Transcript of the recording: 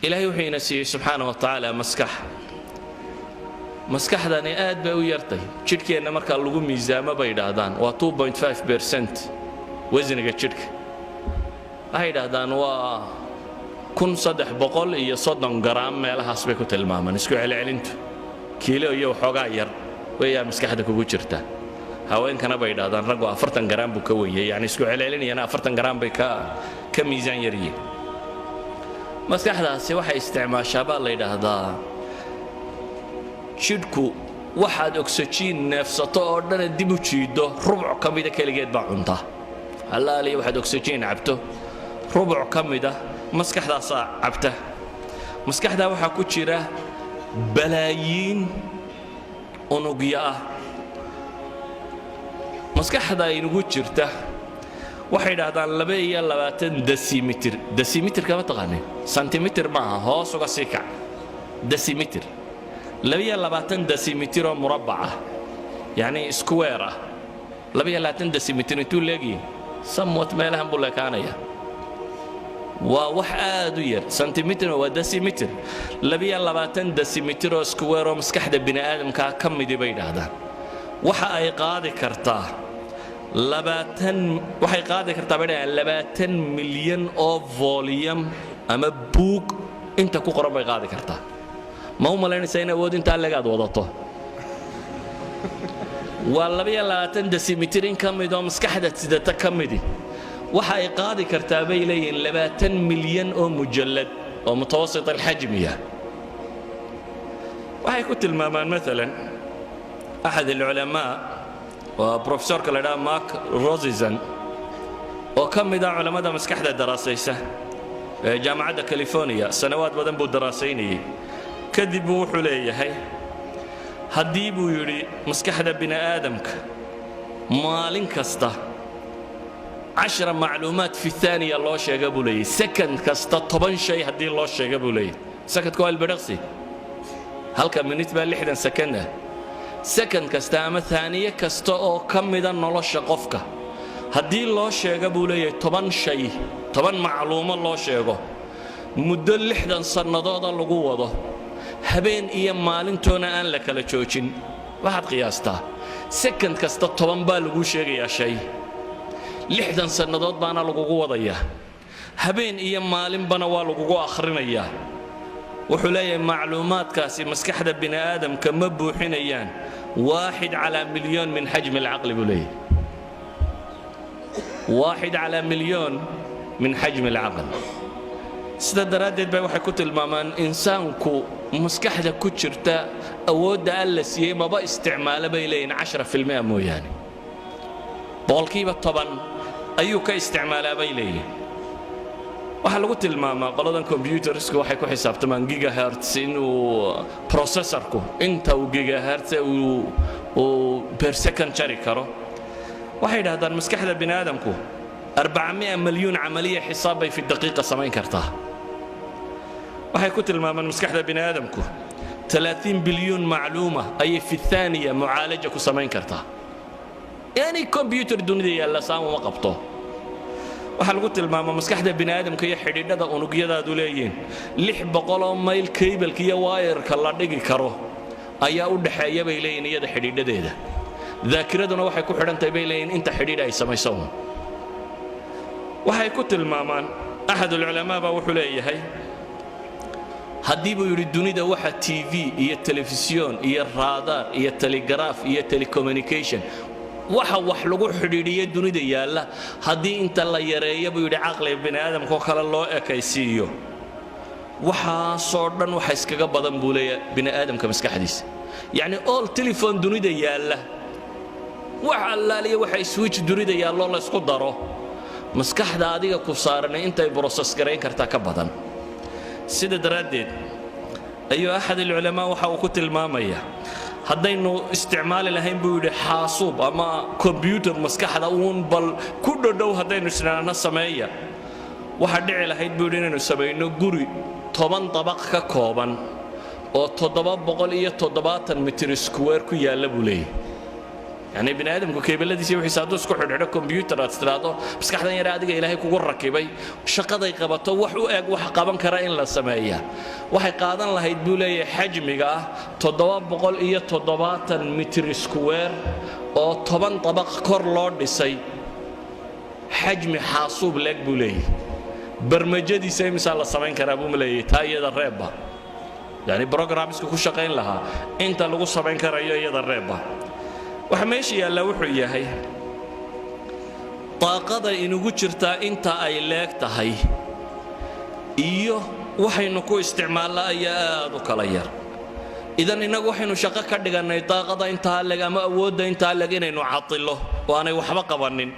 إلهي وحينا سي سبحانه وتعالى maskaxdani aad bay u yartay jidhkeenna marka lagu miisaamo bay yiraahdaan waa 2.5% wasniga jidhka waxay yiraahdaan waa 1330 gram meelahaas bay ku tilmaamaan isku celcelintu kiilo iyo xoogaa yar way maskaxda kugu jirta haweenkana bay yiraahdaan raggu 40 gram buu ka weeyay yani isku celcelinayana 40 gram bay ka miisaan yariyeen maskaxdaasi waxay isticmaashaa baa la yiraahdaa jidhku waxaad oxygen neefsato oo dhan dib u jiido rubuc kamida kaligeed baa cunta halaali waxaad oxygen cabto rubuc kamida maskaxdaas cabta maskaxda waxa ku jira balaayiin unugya ah maskaxda inugu jirta waxay yiraahdaan 22 decimeter kama taqaanay centimeter ma hoos uga sii kac decimeter 22 decimeter مربعة يعني سكويرة 22 decimeter انتو لاقي somewhat ما لهم بولا كانيا وواحد ير سنتيمتر وديسيمتر 22 decimeter سكويرة مسكحدة بني آدم كم دي بيد هذا waxa ay qaadi kartaa 20 milyan oo volume ama book inta ku qoran bay qaadi kartaa ما هو ملانيسا إنه ودين تعلقات وضعته والله 22 دسيمترين كم يدوم مسكحدة سدة كم دي وحا إقاضي كرتابي لين 2 مليون أو مجلد أو متوسط الحجمية وحا يكون المامان مثلا أحد العلماء وبروفيسور كالدا ماك روزيزن وكم يدوم علماء مسكحدة دراسيسة جامعة كاليفورنيا سنوات بدن بو دراسيني كذب وحليه هديب يري مسكحة بني آدمك مالين كستا 10 معلومات في الثانية الله شيء قبولي سكند كستا طبعا شيء هدي الله شيء قبولي سكت كوال برقصي هل كان من يتبع لحدا سكنه سكند كستا أما ثانية كستا أو كم إذن الله شقفك هدي الله شيء قبولي طبعا شيء طبعا معلومة الله شيء مدة لحدا صنادات الله قوة habeen iyo maalintoona aan la kala joojin waxaad qiyaastaa second kasta 10 baa lagu sheegayaa shay 60 sanadood baana lagu wadayaa habeen iyo maalinbana waa lagu akhrinayaa wuxuu leeyahay macluumaadkaasi maskaxda bini aadamka ma buuxinayaan 1 على مليون من حجم العقل بولي 1 على مليون من حجم العقل sida daraadeed bay waxay ku tilmaamaan insaanku maskaxda ku jirta awoodda alla siiyay maba isticmaalo bay leeyin 10% mooyaane boqolkiiba 10 ayuu ka isticmaalaa bay leeyin waxa lagu tilmaamaa qoladan computersku waxay ku xisaabtamaan gigahertz inuu processorku inta uu gigahertz uu per second jari karo waxay yiraahdaan maskaxda bini aadamku 400 مليون عملية حسابي في الدقيقة سمين كرتها waxay ku tilmaamaan maskaxda bini aadamku 30 bilyan macluuma ay fi thaniya mu'aalaja ku sameyn kartaa yani computer dunida yalla saamo ma qabto waxa lagu tilmaamaa maskaxda bini aadamka iyo xidhiidhada unugyadaadu leeyeen 600 mayl cable iyo wire-ka la dhigi karo ayaa u dhaxeeya bay leeyeen iyada xidhiidhadeeda dhaakiraduna waxay ku xidhantahay bay leeyeen inta xidhiidh ay samayso waxay ku tilmaamaan ahad ulama ba wuxuu leeyahay hadii buu yiri dunida waxa TV iyo telefisyon iyo radar iyo telegraph iyo telecommunication waxa wax lagu xidhiidhiyo dunida yaala hadii inta la yareeyo buu yiri aqli bini aadamka kala loo ekaysiiyo waxa soo dhan waxa iskaga badan buu leeyahay bini aadamka maskaxdiisa yani all telephone dunida yaala waxa allaaliyo waxa switch dunida yaalo la isku daro maskaxda adiga ku saaran intay process gareyn kartaa ka badan sida daraadeed ayu ahad ulama waxa uu ku tilmaamaya haddaynu isticmaali lahayn buu yiri xaasuub ama computer maskaxda uun bal ku dhow haddaynu isnaana sameeya waxa dhici lahayd buu yiri inaynu sameeyno guri 10 dabaq ka kooban oo 770 mitir square ku yaala buu leeyahay يعني بني آدمku keebeladiisa wixii saadu isku xidhiidho computer aad tiraado maskaxdan yar adiga ilaahay kugu rakibay shaqaday qabato wax u eeg wax qaban kara in la sameeyaa waxay qaadan lahayd buu leeyahay xajmiga 770 mitir square oo 10 dabaq kor loo dhisay xajmi xaasuub leeg buu leeyahay barnaamijyadiisa misaal la sameyn karaa buu leeyahay taayada reeba يعني برنامجku ku shaqeyn lahaa inta lagu sameyn karayo iyada reeba waxa meeshii yaala wuxuu yahay طاقada inugu jirta inta ay leeg tahay iyo waxaynu ku isticmaalnaa aad u kala yar idan inagu waxaynu shaqo ka dhiganay طاقada inta leeg ama awoodda inta leeg inaynu cadilo oo aanay waxba qabanin